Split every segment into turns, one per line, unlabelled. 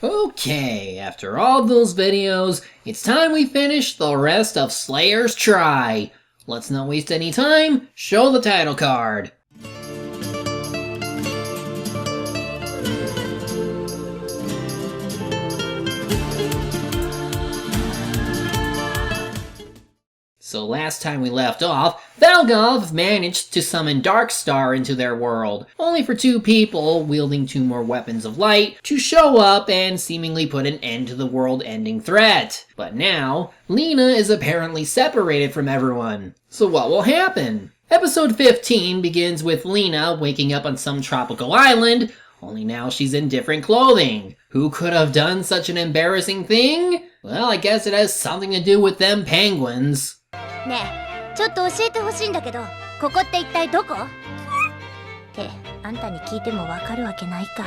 Okay, after all those videos, it's time we finish the rest of Slayer's Try. Let's not waste any time, show the title card. So last time we left off, Valgov managed to summon Darkstar into their world, only for two people, wielding two more weapons of light, to show up and seemingly put an end to the world-ending threat. But now, Lena is apparently separated from everyone. So what will happen? Episode 15 begins with Lena waking up on some tropical island, only now she's in different clothing. Who could have done such an embarrassing thing? Well, I guess it has something to do with them penguins.
ねえ、ちょっと教えてほしいんだけど、ここって一体どこ？ってあんたに聞いてもわかるわけないか。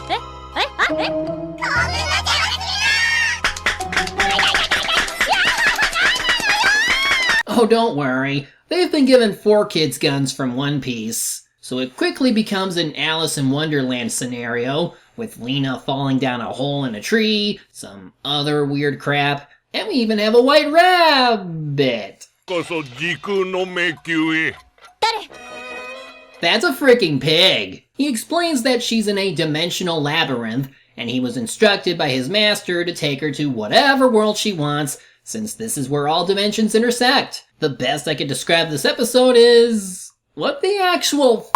何？ごめんなさい。
Oh, don't worry. They've been given 4 kids' guns from One Piece. So it quickly becomes an Alice in Wonderland scenario, with Lena falling down a hole in a tree, some other weird crap, and we even have a white rabbit. That's a freaking pig. He explains that she's in a dimensional labyrinth, and he was instructed by his master to take her to whatever world she wants, since this is where all dimensions intersect. The best I could describe this episode is... what the actual f***?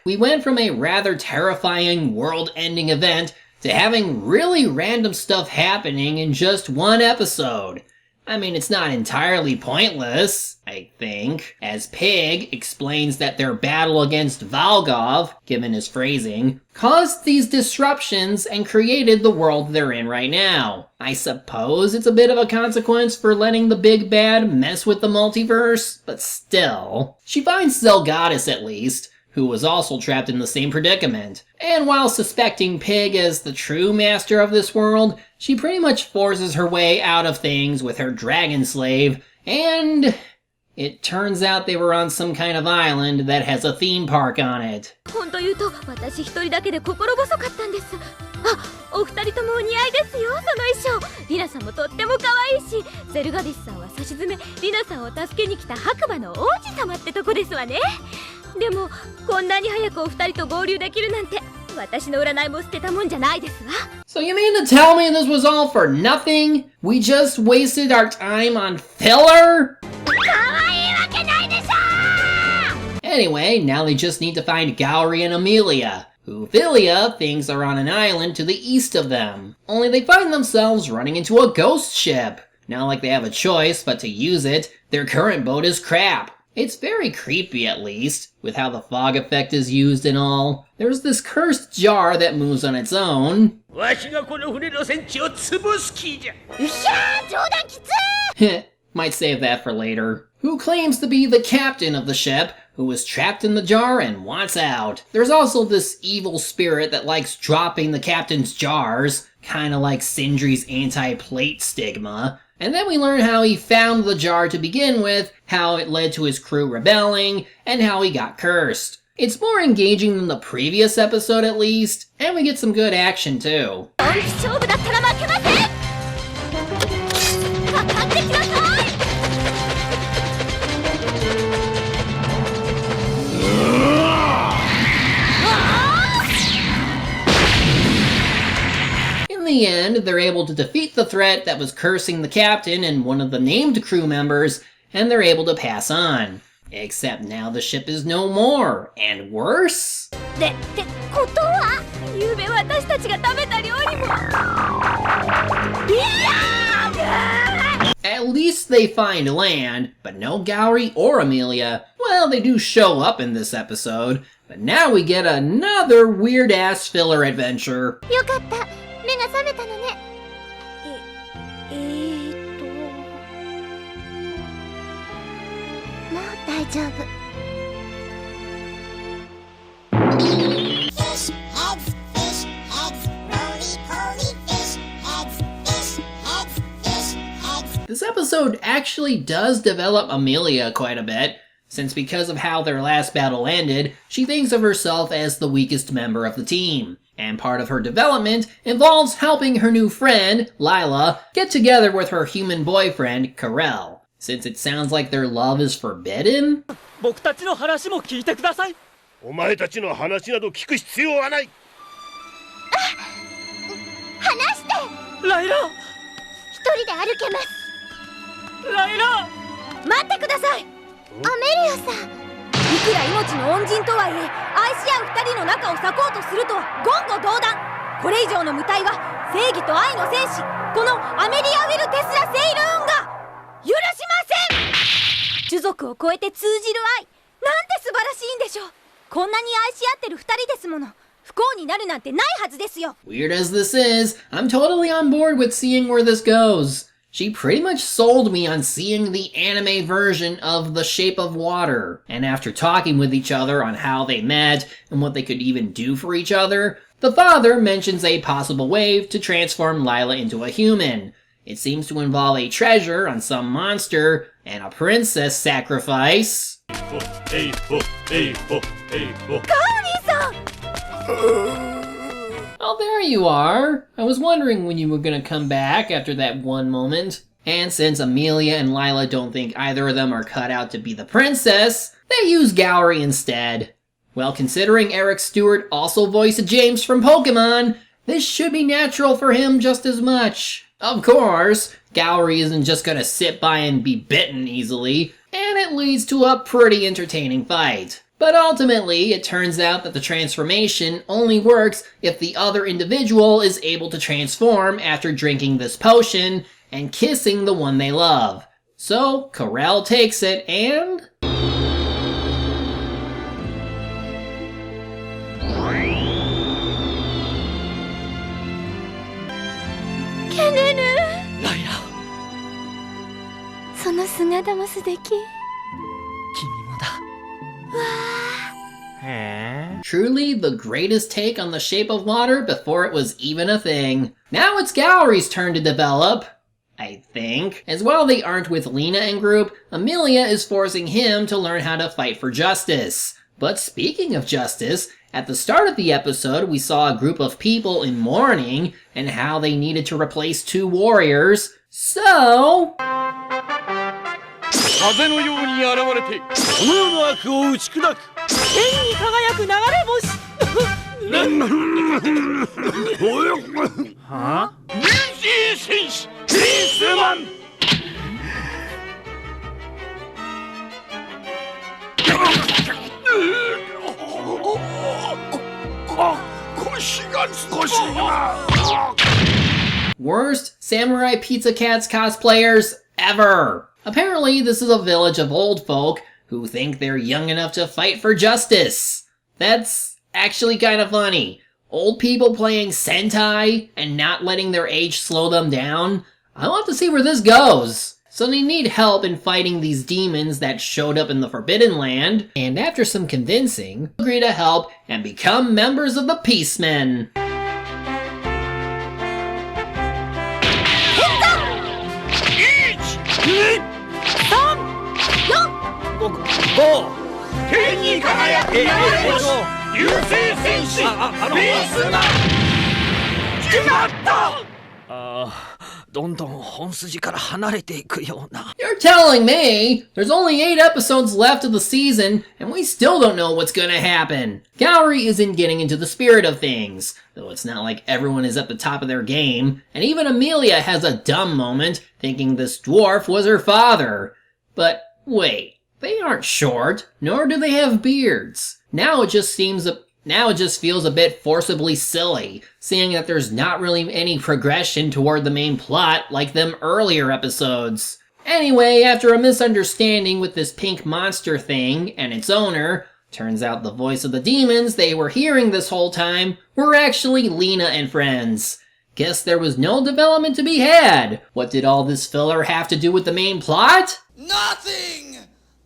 We went from a rather terrifying world-ending event to having really random stuff happening in just one episode. I mean, it's not entirely pointless, I think, as Pig explains that their battle against Valgov, given his phrasing, caused these disruptions and created the world they're in right now. I suppose it's a bit of a consequence for letting the big bad mess with the multiverse, but still. She finds Zelgadis at least, who was also trapped in the same predicament. And while suspecting Pig as the true master of this world, she pretty much forces her way out of things with her dragon slave, and it turns out they were on some kind of island that has a theme park on it.
本当言うと、私一人だけで心細かったんです。あ、お二人ともお似合いですよ、その衣装。リナさんもとっても可愛いし、ゼルガディスさんは差し詰め、リナさんを助けに来た白馬の王子様ってとこですわね。でも、こんなに早くお二人と合流できるなんて、私の占いも捨てたもんじゃないですわ。
So you mean to tell me this was all for nothing? We just wasted our time on filler?
可愛いわけないでしょ!
Anyway, now they just need to find Gowry and Amelia, who Philia thinks are on an island to the east of them. Only they find themselves running into a ghost ship. Not like they have a choice but to use it, their current boat is crap. It's very creepy at least, with how the fog effect is used and all. There's this cursed jar that moves on its own. Might save that for later. Who claims to be the captain of the ship, who is trapped in the jar and wants out. There's also this evil spirit that likes dropping the captain's jars, kinda like Sindri's anti-plate stigma. And then we learn how he found the jar to begin with, how it led to his crew rebelling, and how he got cursed. It's more engaging than the previous episode at least, and we get some good action too. In the end, they're able to defeat the threat that was cursing the captain and one of the named crew members, and they're able to pass on. Except now the ship is no more, and worse? At least they find land, but no Gowry or Amelia. Well, they do show up in this episode, but now we get another weird-ass filler adventure.
よかった。目が覚めたのね。もう大丈夫。
This episode actually does develop Amelia quite a bit, since because of how their last battle ended, she thinks of herself as the weakest member of the team. And part of her development involves helping her new friend, Lila, get together with her human boyfriend, Karel. Since it sounds like their love is forbidden?
僕たちの話も聞いてください。
お前たちの話など聞く必要はない。
話して。
ライラ、
一人で歩けます。
ライラ。
待ってください。アメリアさん。いくら命の恩人とはいえ、愛し合う二人の仲を裂こうとするとは言語道断。これ以上の無体は正義と愛の戦士、このアメリア・ウィル・テスラ・セイルーンが許しません。種族を超えて通じる愛、なんて素晴らしいんでしょう。こんなに愛し合ってる二人ですもの。不幸になるなんてないはずですよ。
Weird as this is, I'm totally on board with seeing where this goes. She pretty much sold me on seeing the anime version of The Shape of Water. And after talking with each other on how they met and what they could even do for each other, the father mentions a possible way to transform Lila into a human. It seems to involve a treasure on some monster and a princess sacrifice. Oh, there you are. I was wondering when you were gonna come back after that one moment. And since Amelia and Lila don't think either of them are cut out to be the princess, they use Gowry instead. Well, considering Eric Stewart also voiced James from Pokemon, this should be natural for him just as much. Of course, Gowry isn't just gonna sit by and be bitten easily, and it leads to a pretty entertaining fight. But ultimately, it turns out that the transformation only works if the other individual is able to transform after drinking this potion and kissing the one they love. So, Karel takes it and...
Kenenu!
ライラ、
その姿も素敵。
君もだ。
Truly the greatest take on The Shape of Water before it was even a thing. Now it's Gowry's turn to develop, I think. As while they aren't with Lena and group, Amelia is forcing him to learn how to fight for justice. But speaking of justice, at the start of the episode we saw a group of people in mourning and how they needed to replace 2 warriors. So...
風のように現れてこの世の悪を打ち砕く
天に輝く流れ星。はあ？
明治戦士プリンスマン。腰が少し。
Worst Samurai Pizza Cats cosplayers ever! Apparently, this is a village of old folk who think they're young enough to fight for justice. That's actually kind of funny. Old people playing Sentai and not letting their age slow them down. I want to see where this goes. So they need help in fighting these demons that showed up in the Forbidden Land, and after some convincing, agree to help and become members of the Peacemen.
Go! 天に輝く流れ星流星戦士プリンスマン決まった。
どんどん本筋から離れていくような。
You're telling me there's only 8 episodes left of the season and we still don't know what's gonna happen. Gowry isn't getting into the spirit of things, though it's not like everyone is at the top of their game, and even Amelia has a dumb moment thinking this dwarf was her father. But wait, they aren't short, nor do they have beards. Now it just feels a bit forcibly silly, seeing that there's not really any progression toward the main plot like them earlier episodes. Anyway, after a misunderstanding with this pink monster thing and its owner, turns out the voice of the demons they were hearing this whole time were actually Lena and friends. Guess there was no development to be had. What did all this filler have to do with the main plot?
Nothing!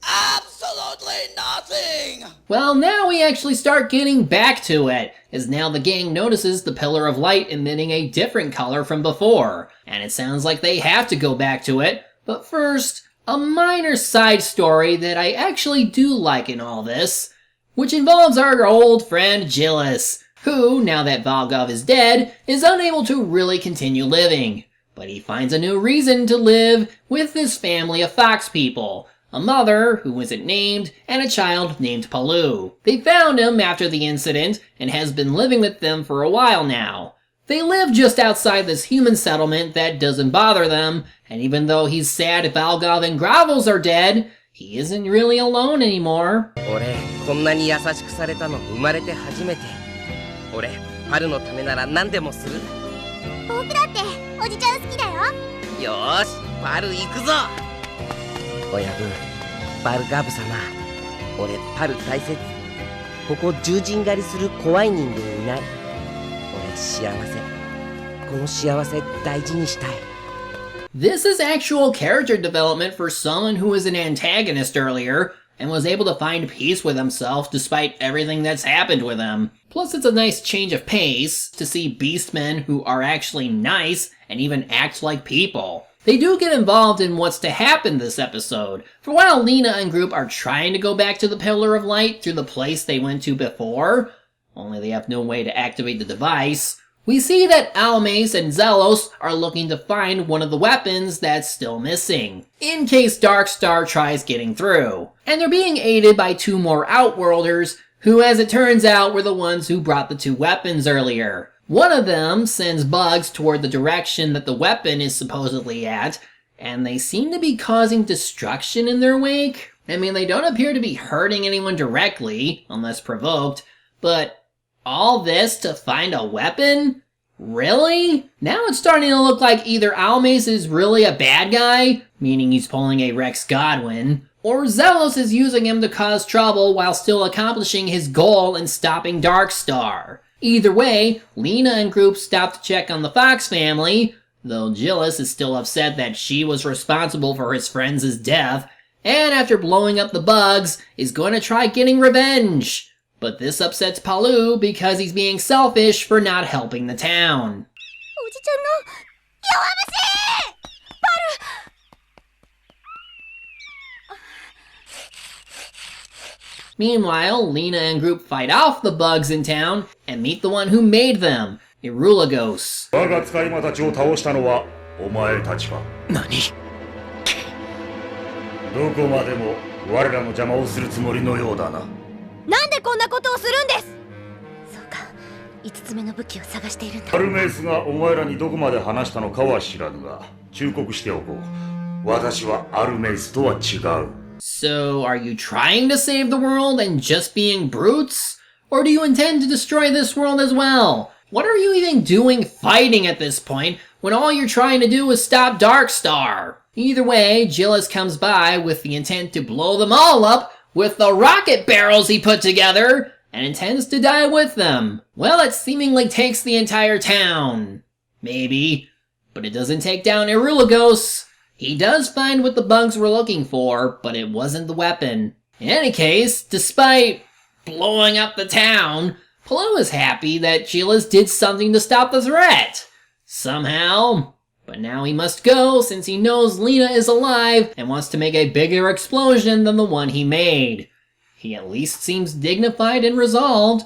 Absolutely nothing!
Well, now we actually start getting back to it, as now the gang notices the pillar of light emitting a different color from before, and it sounds like they have to go back to it, but first, a minor side story that I actually do like in all this, which involves our old friend Gillis, who, now that Valgov is dead, is unable to really continue living. But he finds a new reason to live with this family of fox people, a mother who isn't named, and a child named Palu. They found him after the incident and has been living with them for a while now. They live just outside this human settlement that doesn't bother them, and even though he's sad Valgov and Gravels are dead, he isn't really alone anymore.
俺こんなに優しくされたの生まれて初めて。俺パルのためなら何でもする。
僕だっておじちゃん好きだよ。
よーしパル行くぞ。親分パルガブ様、俺パル大切。ここ獣人狩りする怖い人間いない。俺幸せ。この幸せ大事にしたい。
This is actual character development for someone who was an antagonist earlier and was able to find peace with himself despite everything that's happened with him. Plus it's a nice change of pace to see beastmen who are actually nice and even act like people. They do get involved in what's to happen this episode, for while Lena and group are trying to go back to the Pillar of Light through the place they went to before, only they have no way to activate the device, we see that Almace and Zelos are looking to find one of the weapons that's still missing, in case Darkstar tries getting through. And they're being aided by two more Outworlders, who as it turns out were the ones who brought the two weapons earlier. One of them sends bugs toward the direction that the weapon is supposedly at, and they seem to be causing destruction in their wake. I mean, they don't appear to be hurting anyone directly, unless provoked, but all this to find a weapon? Really? Now it's starting to look like either Almace is really a bad guy, meaning he's pulling a Rex Godwin, or Zelos is using him to cause trouble while still accomplishing his goal in stopping Darkstar. Either way, Lena and group stop to check on the Fox family, though Gillis is still upset that she was responsible for his friend's death, and after blowing up the bugs, is going to try getting revenge. But this upsets Palu because he's being selfish for not helping the town.
おじちゃんの弱虫！パル！
Meanwhile, Lena and group fight off the bugs in town and meet the one who made them, Irulagos.
我が使い魔たちを倒したのはお前たちか。
何？
どこまでも我らの邪魔をするつもりのようだな。
なんでこんなことをするんです。そうか、5つ目の武器を探しているんだ。
アルメイスがお前らにどこまで話したのかは知らぬが、忠告しておこう。私はアルメイスとは違う。
So, are you trying to save the world and just being brutes? Or do you intend to destroy this world as well? What are you even doing fighting at this point when all you're trying to do is stop Darkstar? Either way, Gillis comes by with the intent to blow them all up with the rocket barrels he put together, and intends to die with them. Well, it seemingly takes the entire town. Maybe. But it doesn't take down Irulagos. He does find what the bugs were looking for, but it wasn't the weapon. In any case, despite blowing up the town, Palu is happy that Gillis did something to stop the threat. Somehow. But now he must go since he knows Lena is alive and wants to make a bigger explosion than the one he made. He at least seems dignified and resolved.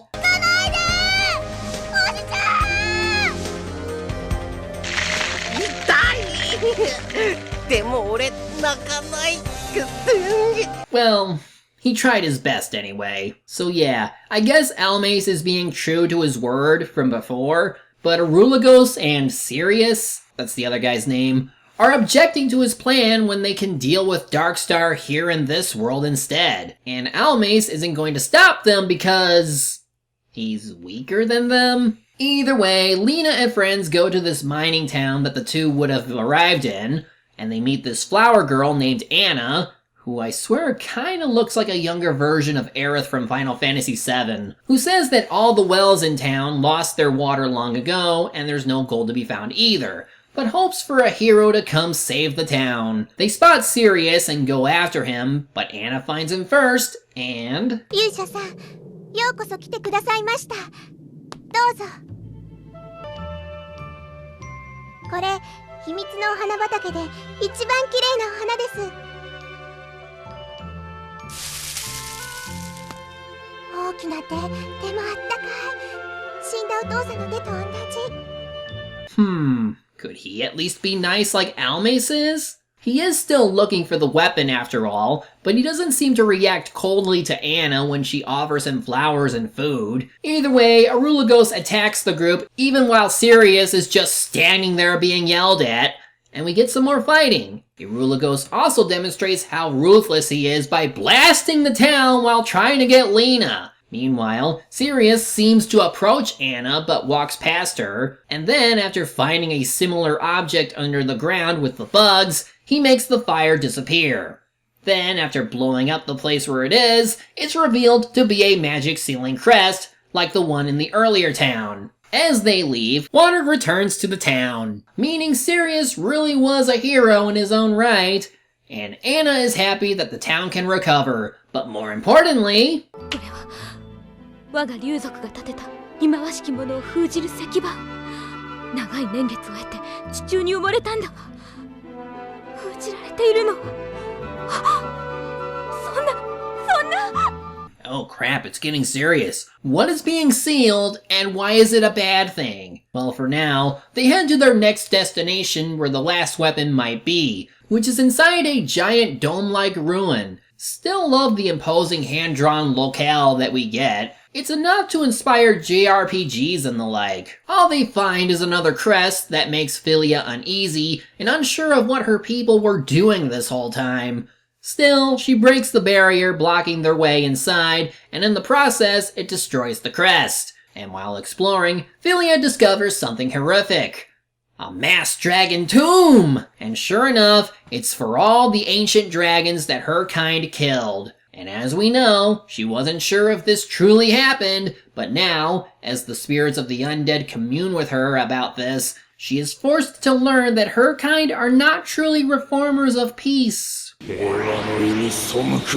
でも俺泣かない。
Well, he tried his best anyway. So yeah, I guess Almace is being true to his word from before, but Irulagos and Sirius, that's the other guy's name, are objecting to his plan when they can deal with Darkstar here in this world instead. And Almace isn't going to stop them because he's weaker than them? Either way, Lena and friends go to this mining town that the two would have arrived in, and they meet this flower girl named Anna, who I swear kinda looks like a younger version of Aerith from Final Fantasy VII, who says that all the wells in town lost their water long ago and there's no gold to be found either, but hopes for a hero to come save the town. They spot Sirius and go after him, but Anna finds him first, and...
勇者さん、ようこそ来てくださいました。どうぞ。これ、秘密のお花畑で一番綺麗なお花です。気な手、手もあったかい。死んだお父さんの手と同じ。
Could he at least be nice like Almace is? He is still looking for the weapon after all, but he doesn't seem to react coldly to Anna when she offers him flowers and food. Either way, Arulagos attacks the group even while Sirius is just standing there being yelled at, and we get some more fighting. Arulagos also demonstrates how ruthless he is by blasting the town while trying to get Lena. Meanwhile, Sirius seems to approach Anna but walks past her, and then after finding a similar object under the ground with the bugs, he makes the fire disappear. Then, after blowing up the place where it is, it's revealed to be a magic ceiling crest, like the one in the earlier town. As they leave, water returns to the town, meaning Sirius really was a hero in his own right, and Anna is happy that the town can recover, but more importantly...
我が竜族が建てた忌まわしきものを封じる石板。長い年月を経て地中に埋もれたんだわ。封じられているの。そんな。
Oh crap, it's getting serious. What is being sealed, and why is it a bad thing? Well, for now, they head to their next destination where the last weapon might be, which is inside a giant dome-like ruin. Still love the imposing hand-drawn locale that we get. It's enough to inspire JRPGs and the like. All they find is another crest that makes Philia uneasy and unsure of what her people were doing this whole time. Still, she breaks the barrier blocking their way inside, and in the process, it destroys the crest. And while exploring, Philia discovers something horrific. A masked dragon tomb! And sure enough, it's for all the ancient dragons that her kind killed. And as we know, she wasn't sure if this truly happened, but now, as the spirits of the undead commune with her about this, she is forced to learn that her kind are not truly reformers of peace.
平和の意に背くものだ。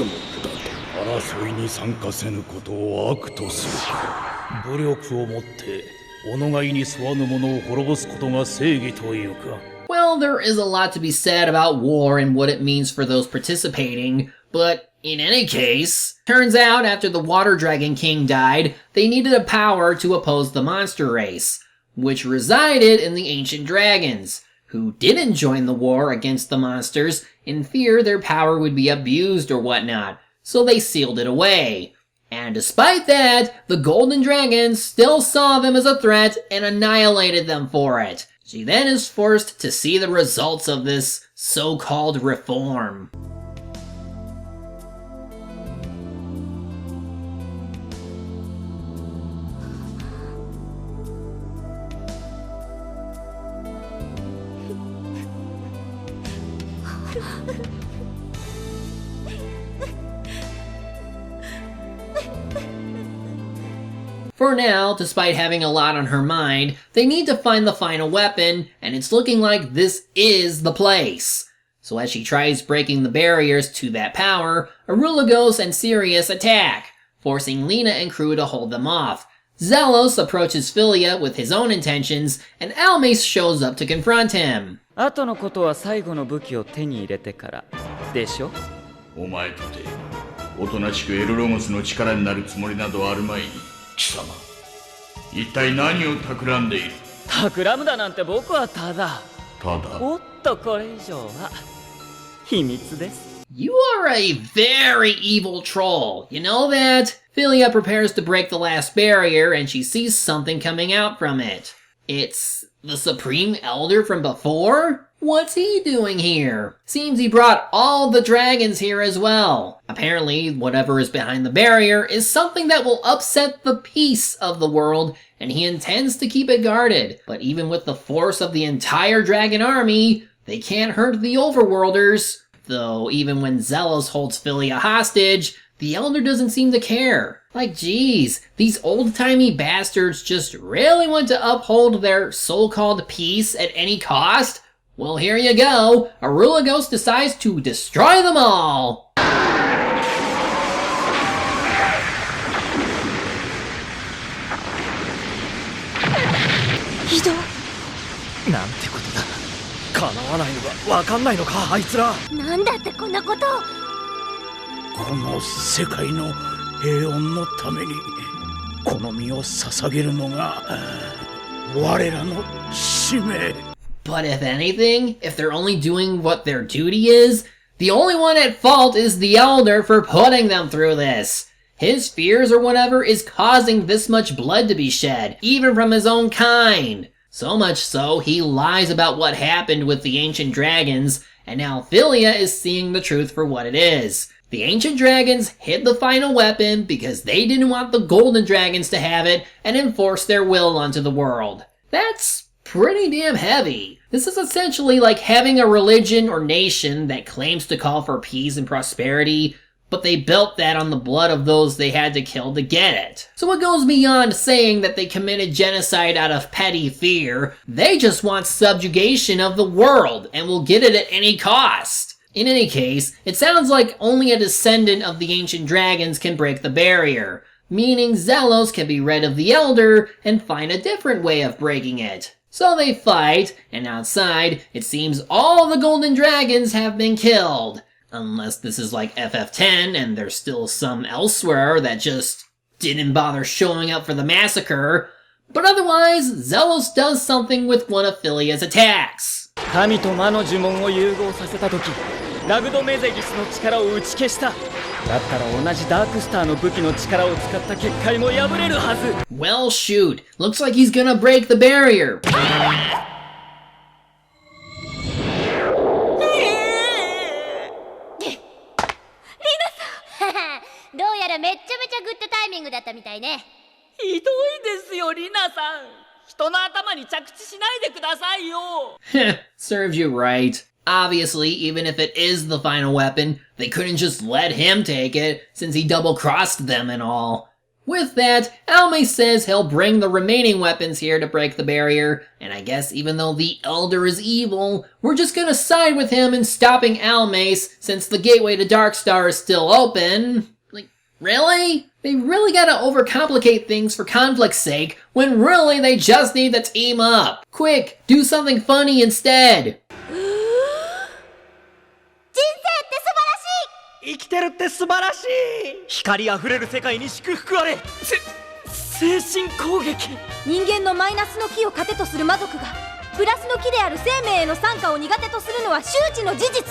争いに参加せぬことを悪とする。武力をもって己が意に沿わぬ者を滅ぼすことが正義というか。
Well, there is a lot to be said about war and what it means for those participating, but in any case, turns out after the Water Dragon King died, they needed a power to oppose the monster race, which resided in the ancient dragons, who didn't join the war against the monsters in fear their power would be abused or whatnot, so they sealed it away. And despite that, the Golden Dragons still saw them as a threat and annihilated them for it. She then is forced to see the results of this so-called reform. For now, despite having a lot on her mind, they need to find the final weapon, and it's looking like this is the place. So as she tries breaking the barriers to that power, Arulagos and Sirius attack, forcing Lena and crew to hold them off. Zelos approaches Philia with his own intentions, and Almace shows up to confront him.
後のことは最後の武器を手に入れてからでしょ。
お前とておとなしくエルロゴスの力になるつもりなどあるまいに。貴様、一体何を企んでいる？
企むだなんて僕はただ。おっとこれ以上は秘密です。
You are a very evil troll, you know that? Philia prepares to break the last barrier and she sees something coming out from it. It's the Supreme Elder from before? What's he doing here? Seems he brought all the dragons here as well. Apparently, whatever is behind the barrier is something that will upset the peace of the world, and he intends to keep it guarded. But even with the force of the entire dragon army, they can't hurt the overworlders. Though even when Zelos holds Philia hostage, the Elder doesn't seem to care. Like, geez, these old-timey bastards just really want to uphold their so-called peace at any cost? Well, here you go. Arulagos decides to destroy them all.
ひどい。
なんてことだ。叶わないのがわかんないのか、あいつら。
なんだってこんなことを。
この世界の平穏のためにこの身を捧げるのが我らの使命。
But if anything, if they're only doing what their duty is, the only one at fault is the Elder for putting them through this. His fears or whatever is causing this much blood to be shed, even from his own kind. So much so, he lies about what happened with the ancient dragons, and now Philia is seeing the truth for what it is. The ancient dragons hid the final weapon because they didn't want the golden dragons to have it and enforce their will onto the world. That's pretty damn heavy. This is essentially like having a religion or nation that claims to call for peace and prosperity, but they built that on the blood of those they had to kill to get it. So it goes beyond saying that they committed genocide out of petty fear. They just want subjugation of the world and will get it at any cost. In any case, it sounds like only a descendant of the ancient dragons can break the barrier, meaning Zelos can be rid of the Elder and find a different way of breaking it. So they fight, and outside, it seems all the golden dragons have been killed. Unless this is like FF10 and there's still some elsewhere that just didn't bother showing up for the massacre. But otherwise, Zelos does something with one of Philia's attacks.
神と魔の呪文を融合させた時、ラグドメゼギスの力を打ち消した。だったら同じダークスターの武器の力を使った結界も破れるはず。
Well, shoot. Looks like he's gonna break the barrier.
どうやらめっちゃめちゃグッドタイミングだったみたいね。
ひどいですよ、リナさん。人の頭に着地しないでくださいよ。
Serves you right. Obviously, even if it is the final weapon, they couldn't just let him take it, since he double-crossed them and all. With that, Alme says he'll bring the remaining weapons here to break the barrier, and I guess even though the Elder is evil, we're just gonna side with him in stopping Almace, since the gateway to Darkstar is still open. Like, really? They really gotta overcomplicate things for conflict's sake, when really they just need to team up. Quick, do something funny instead.
生きてるって素晴らしい。光あふれる世界に祝福あれ。精神攻撃。
人間のマイナスの木を糧とする魔族がプラスの木である生命への参加を苦手とするのは周知の事実。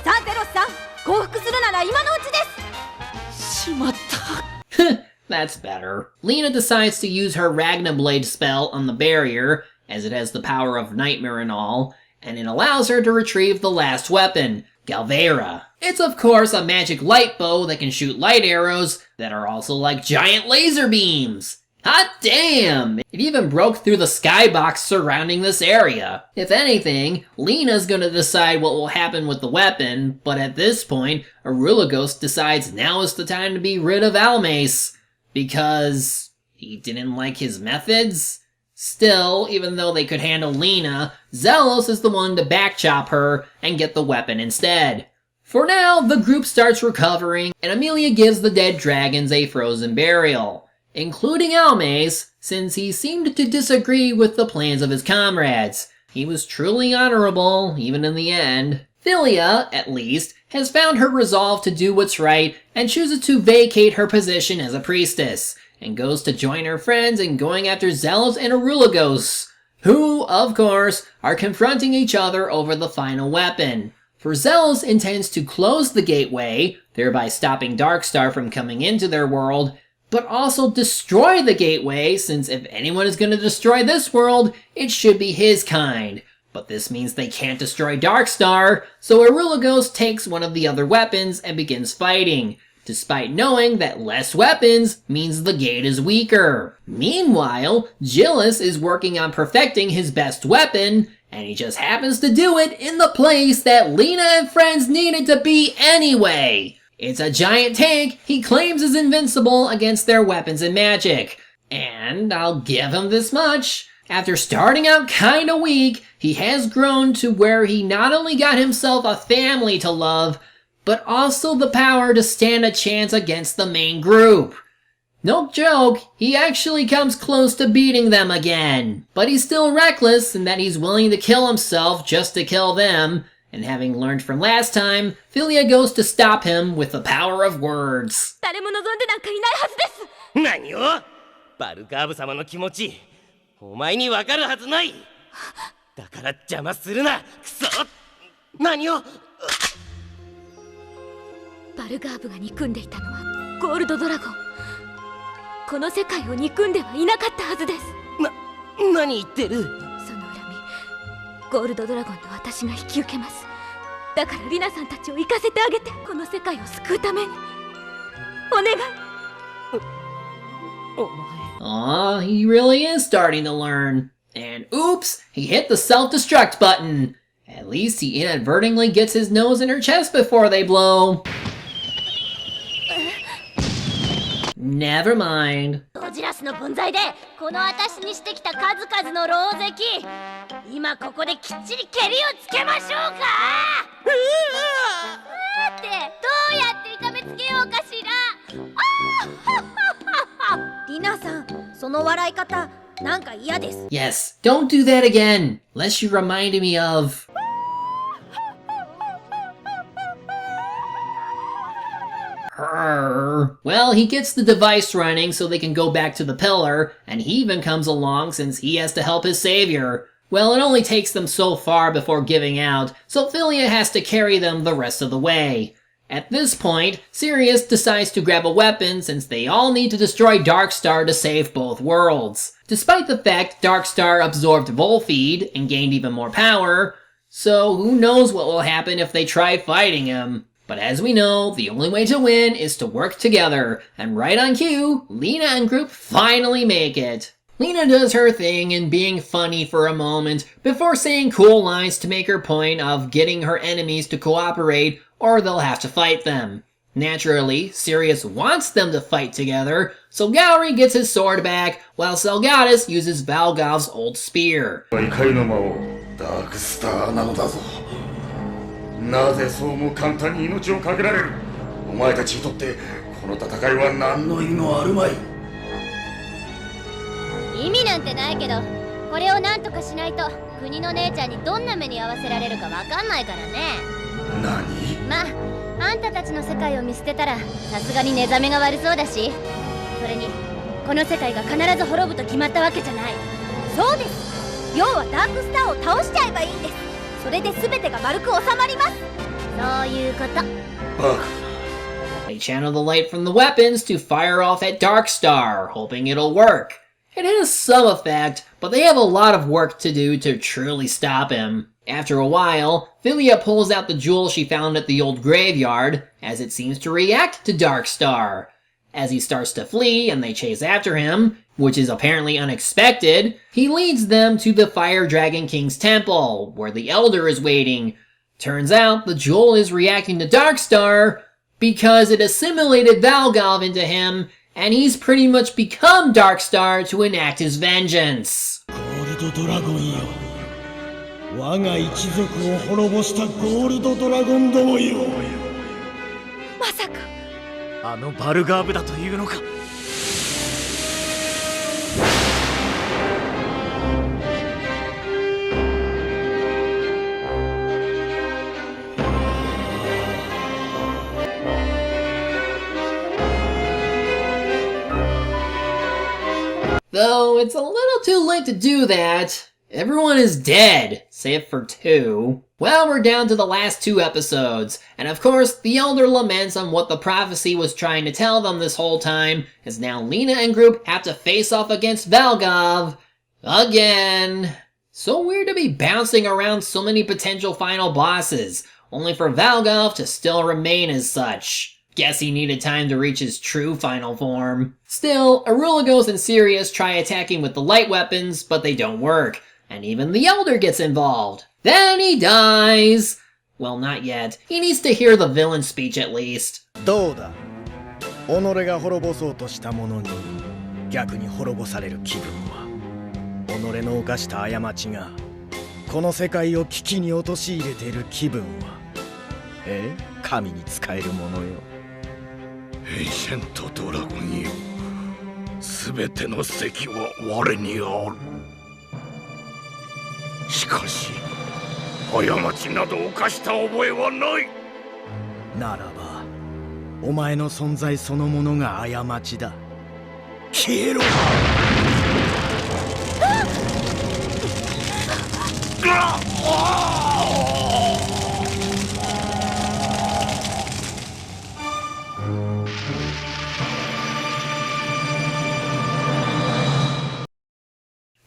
さあゼロスさん、降伏するなら今のうちです。
しまった。
That's better. Lena decides to use her Ragnablade spell on the barrier, as it has the power of nightmare and all, and it allows her to retrieve the last weapon, Galvera. It's of course a magic light bow that can shoot light arrows that are also like giant laser beams. Hot damn! It even broke through the skybox surrounding this area. If anything, Lena's gonna decide what will happen with the weapon, but at this point, Arulagos decides now is the time to be rid of Almace. Because he didn't like his methods? Still, even though they could handle Lena, Zelos is the one to backchop her and get the weapon instead. For now, the group starts recovering, and Amelia gives the dead dragons a frozen burial, including Almace, since he seemed to disagree with the plans of his comrades. He was truly honorable, even in the end. Philia, at least, has found her resolve to do what's right and chooses to vacate her position as a priestess, and goes to join her friends in going after Zelos and Arulagos, who, of course, are confronting each other over the final weapon. For Zelos intends to close the gateway, thereby stopping Darkstar from coming into their world, but also destroy the gateway, since if anyone is going to destroy this world, it should be his kind. But this means they can't destroy Darkstar, so Arulagos takes one of the other weapons and begins fighting, despite knowing that less weapons means the gate is weaker. Meanwhile, Gillis is working on perfecting his best weapon, and he just happens to do it in the place that Lena and friends needed to be anyway. It's a giant tank he claims is invincible against their weapons and magic. And I'll give him this much. After starting out kinda weak, he has grown to where he not only got himself a family to love, but also the power to stand a chance against the main group. No joke, he actually comes close to beating them again. But he's still reckless in that he's willing to kill himself just to kill them, And having learned from last time, Philia goes to stop him with the power of words.
誰も望んでなんかいないはずです。
何をバルカーブ様の気持ちお前にわかるはずない。だから邪魔するなクソ。何を
バルガーブが憎んでいたのはゴールドドラゴン。この世界を憎んではいなかったはずです。
何言ってる。
その恨みゴールドドラゴンと私が引き受けます。だからリナさんたちを行かせてあげて、この世界を救うためにお願い。
Aw, he really is starting to learn. And oops, he hit the self-destruct button. At least he inadvertently gets his nose in her chest before they blow. Never mind.
ゴジラスの分際でこの私にしてきた数々の狼藉、今ここできっちりケリをつけましょうか。ってどうやって痛めつけようかしら。リナさん、その笑い方なんか嫌です。
Yes, don't do that again, lest you reminded me of... her. Well, he gets the device running so they can go back to the pillar, and he even comes along since he has to help his savior. Well, it only takes them so far before giving out, so Philia has to carry them the rest of the way. At this point, Sirius decides to grab a weapon since they all need to destroy Darkstar to save both worlds. Despite the fact Darkstar absorbed Volfeed and gained even more power, so who knows what will happen if they try fighting him. But as we know, the only way to win is to work together, and right on cue, Lena and Group finally make it. Lena does her thing in being funny for a moment before saying cool lines to make her point of getting her enemies to cooperate or they'll have to fight them. Naturally, Sirius wants them to fight together, so Gowry gets his sword back while Selgadus uses Valgov's old spear.
ダークスターなのだぞ。なぜそうも簡単に命を懸けられる。お前たちにとってこの戦いは何の意味もあるまい。
意味なんてないけど、これを何とかしないと国の姉ちゃんにどんな目に遭わせられるかわかんないからね。
何？
まあ、あんたたちの世界を見捨てたらさすがに寝覚めが悪そうだし、それにこの世界が必ず滅ぶと決まったわけじゃない。そうです。要はダークスターを倒しちゃえばいいんです。それで全てが丸く収まります。そういうこと。
They channel the light from the weapons to fire off at Darkstar, hoping it'll work. It has some effect, but they have a lot of work to do to truly stop him. After a while, Philia pulls out the jewel she found at the old graveyard, as it seems to react to Darkstar. As he starts to flee and they chase after him, which is apparently unexpected, he leads them to the Fire Dragon King's temple, where the Elder is waiting. Turns out the jewel is reacting to Darkstar because it assimilated Valgov into him, and he's pretty much become Darkstar to enact his vengeance.
ゴールドドラゴンよ。我が一族を滅ぼしたゴールドドラゴンどもよ。
まさか
あのバルガーブだというのか。
Though it's a little too late to do that. Everyone is dead, save for 2. Well, we're down to the last 2 episodes, and of course, the Elder laments on what the prophecy was trying to tell them this whole time, as now Lena and Group have to face off against Valgov. Again. So weird to be bouncing around so many potential final bosses, only for Valgov to still remain as such. Guess he needed time to reach his true final form. Still, Arulagos and Sirius try attacking with the light weapons, but they don't work. And even the Elder gets involved. Then he dies! Well, not yet. He needs to hear the villain speech at least.
どうだ己が滅ぼそうとした者に逆に滅ぼされる気分は己の犯した過ちがこの世界を危機に陥れている気分は神に仕える者よ。
エンシェントドラゴンよ。すべての席は我にある。しかし過ちなど犯した覚えはない。
ならばお前の存在そのものが過ちだ。消えろ。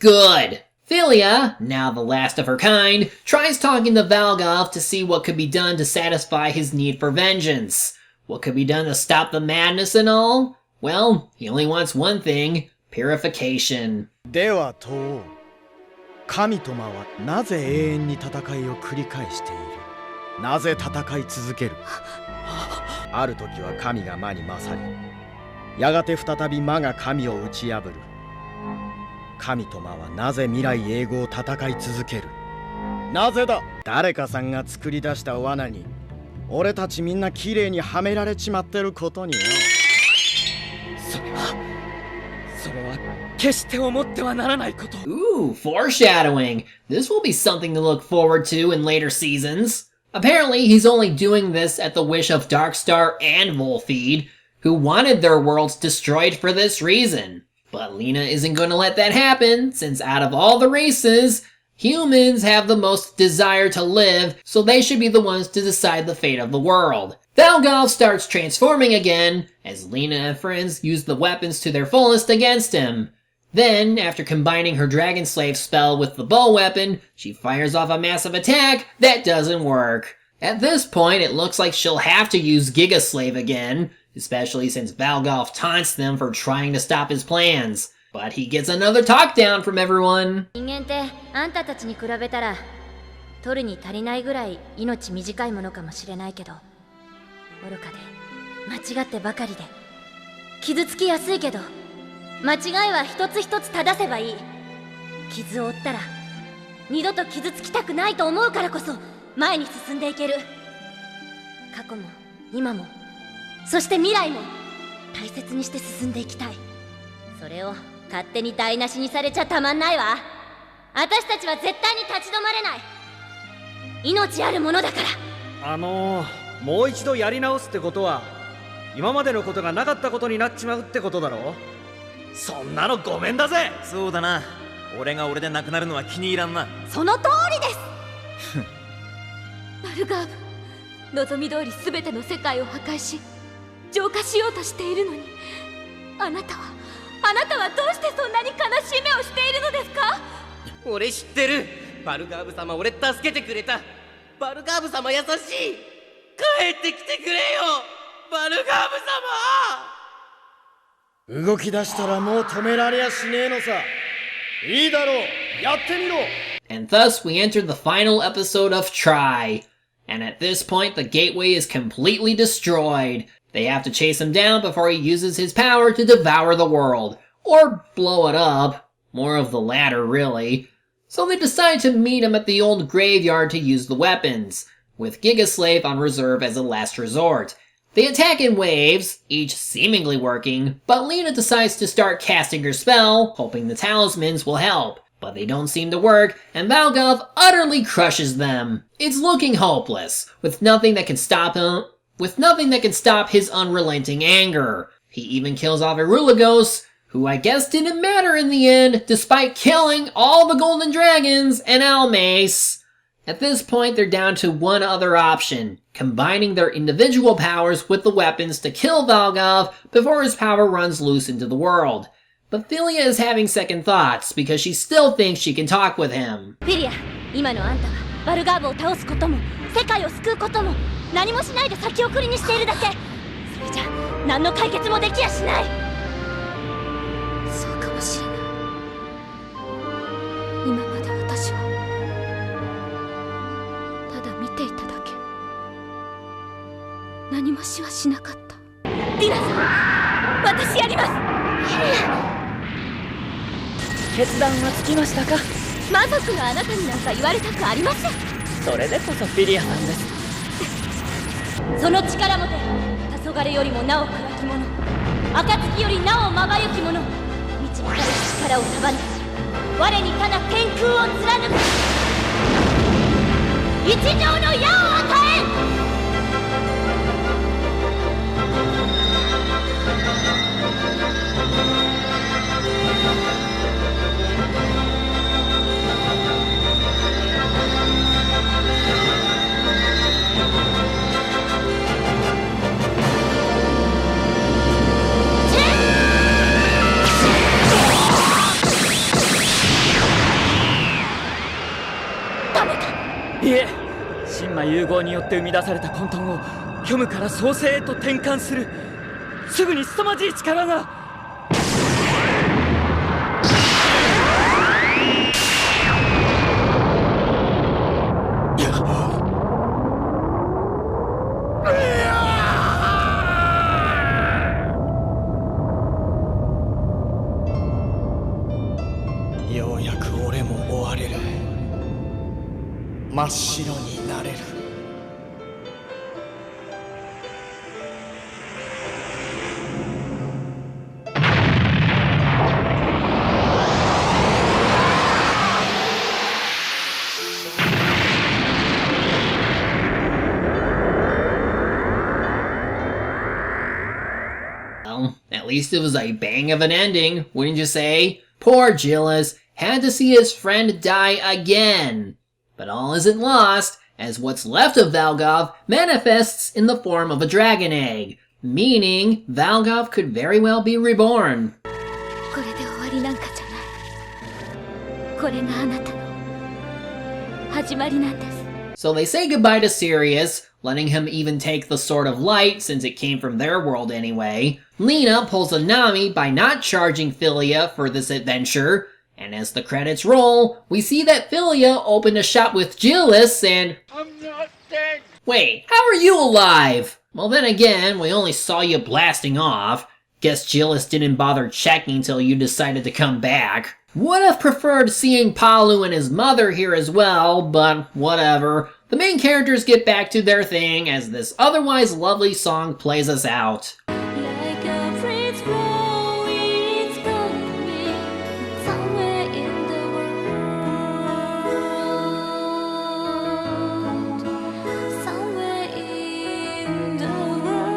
Good! Philia, now the last of her kind, tries talking to Valgov to see what could be done to satisfy his need for vengeance. What could be done to stop the madness and all? Well, he only wants one thing, purification.
では問おう。神と魔はなぜ永遠に戦いを繰り返している？なぜ戦い続ける？ある時は神が魔に勝り、やがて再び魔が神を打ち破る。神と魔はなぜ未来永劫戦い続ける？なぜだ？誰かさんが作り出した罠に俺たちみんな綺麗にはめられちまってることによ。
それは決して思ってはならないこと。
Ooh, foreshadowing! This will be something to look forward to in later seasons. Apparently, he's only doing this at the wish of Darkstar and Volfeed, who wanted their worlds destroyed for this reason. But Lena isn't going to let that happen, since out of all the races, humans have the most desire to live, so they should be the ones to decide the fate of the world. Valgov starts transforming again, as Lena and friends use the weapons to their fullest against him. Then, after combining her Dragon Slave spell with the bow weapon, she fires off a massive attack that doesn't work. At this point, it looks like she'll have to use Giga Slave again, especially since Valgov taunts them for trying to stop his plans. But he gets another talk down from everyone.
人間ってあんたたちに比べたら取るに足りないぐらい命短いものかもしれないけど、愚かで間違ってばかりで傷つきやすいけど、間違いは一つ一つ正せばいい。傷を負ったら二度と傷つきたくないと思うからこそ前に進んでいける。過去も今もそして未来も大切にして進んでいきたい。それを勝手に台無しにされちゃたまんないわ。私たちは絶対に立ち止まれない。命あるものだから。
もう一度やり直すってことは今までのことがなかったことになっちまうってことだろ。
そんなのごめんだぜ。
そうだな。俺が俺でなくなるのは気に入らんな。
その通りですバルガーブ、望み通り全ての世界を破壊し浄化しようとしているのに、あなたはどうしてそんなに悲しい目をしているのですか？
俺知ってる。バルガーブ様俺助けてくれた。バルガーブ様優しい。帰ってきてくれよバルガーブ様。
動き出したらもう止められやしねえのさ。いいだろう、やってみろ。
And thus we enter the final episode of Try. And at this point, the gateway is completely destroyed. They have to chase him down before he uses his power to devour the world. Or blow it up. More of the latter, really. So they decide to meet him at the old graveyard to use the weapons, with Giga Slave on reserve as a last resort. They attack in waves, each seemingly working, but Lena decides to start casting her spell, hoping the talismans will help. But they don't seem to work, and Valgov utterly crushes them. It's looking hopeless, with nothing that can stop his unrelenting anger. He even kills off Irulagos, who I guess didn't matter in the end, despite killing all the golden dragons and Almace. At this point, they're down to one other option, combining their individual powers with the weapons to kill Valgov before his power runs loose into the world. But Philia is having second thoughts because she still thinks she can talk with him.
フィリア、今のあんたはバルガーブを倒すことも世界を救うことも何もしないで先送りにしているだけ。それじゃ何の解決もできやしない。そうかもしれない。今まで私はただ見ていただけ。何もしはしなかった。ディナさん、私やります。フィリア、
決断はつきましたか？
魔族のあなたになんか言われたくありません。
それでこそフィリアさんです。
その力もて黄昏よりもなお暗き者、暁よりなおまばゆき者、導かれし力を束ね我にかな天空を貫く。一条の矢を与え。
いえ、神魔融合によって生み出された混沌を虚無から創生へと転換する、すぐに凄まじい力が。
ようやく俺も終われる。真っ白になれる。
Well, at least it was a bang of an ending, wouldn't you say? Poor Gillis had to see his friend die again. But all isn't lost, as what's left of Valgov manifests in the form of a dragon egg, meaning Valgov could very well be reborn.
これで終わりなんかじゃない。これがあなたの始まりなんです。
So they say goodbye to Sirius, letting him even take the Sword of Light since it came from their world anyway. Lena pulls a Nami by not charging Philia for this adventure. And as the credits roll, we see that Philia opened a shop with Gillis and... I'm not dead! Wait, how are you alive? Well then again, we only saw you blasting off. Guess Gillis didn't bother checking till you decided to come back. Would have preferred seeing Palu and his mother here as well, but whatever. The main characters get back to their thing as this otherwise lovely song plays us out.
Like a breeze blowing, it's calling me somewhere in the world. Somewhere in the world.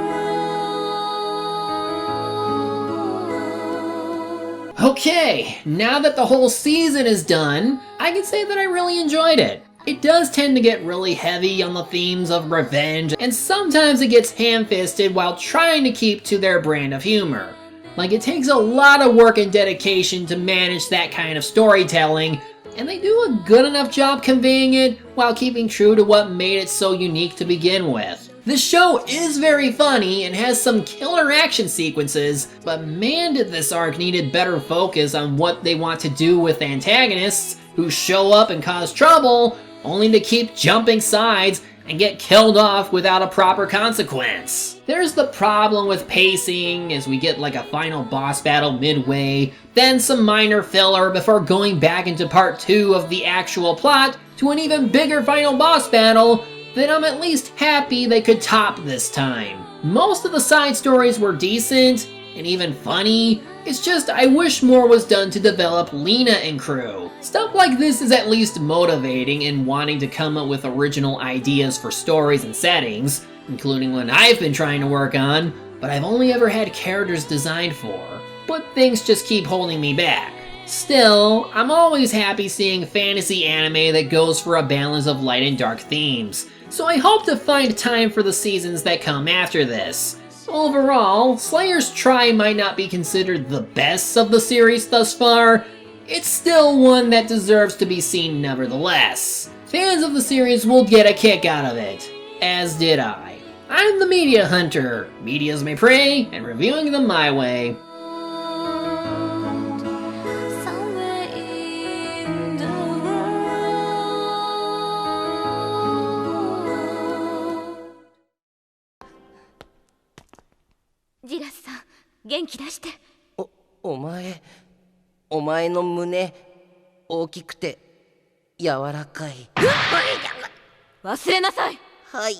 Okay, now that the whole season is done, I can say that I really enjoyed it. It does tend to get really heavy on the themes of revenge, and sometimes it gets ham-fisted while trying to keep to their brand of humor. Like, it takes a lot of work and dedication to manage that kind of storytelling, and they do a good enough job conveying it while keeping true to what made it so unique to begin with. This show is very funny and has some killer action sequences, but man did this arc needed better focus on what they want to do with antagonists who show up and cause trouble, only to keep jumping sides and get killed off without a proper consequence. There's the problem with pacing, as we get like a final boss battle midway, then some minor filler before going back into part 2 of the actual plot to an even bigger final boss battle that I'm at least happy they could top this time. Most of the side stories were decent and even funny. It's just I wish more was done to develop Lena and crew. Stuff like this is at least motivating in wanting to come up with original ideas for stories and settings, including one I've been trying to work on, but I've only ever had characters designed for. But things just keep holding me back. Still, I'm always happy seeing fantasy anime that goes for a balance of light and dark themes, so I hope to find time for the seasons that come after this. Overall, Slayer's Try might not be considered the best of the series thus far. It's still one that deserves to be seen nevertheless. Fans of the series will get a kick out of it, as did I. I'm the Media Hunter, medias may pray, and reviewing them my way.
Somewhere in the world. ジラスさん、元気出して。
お前の胸大きくて柔らかい。
忘れなさい。
はい。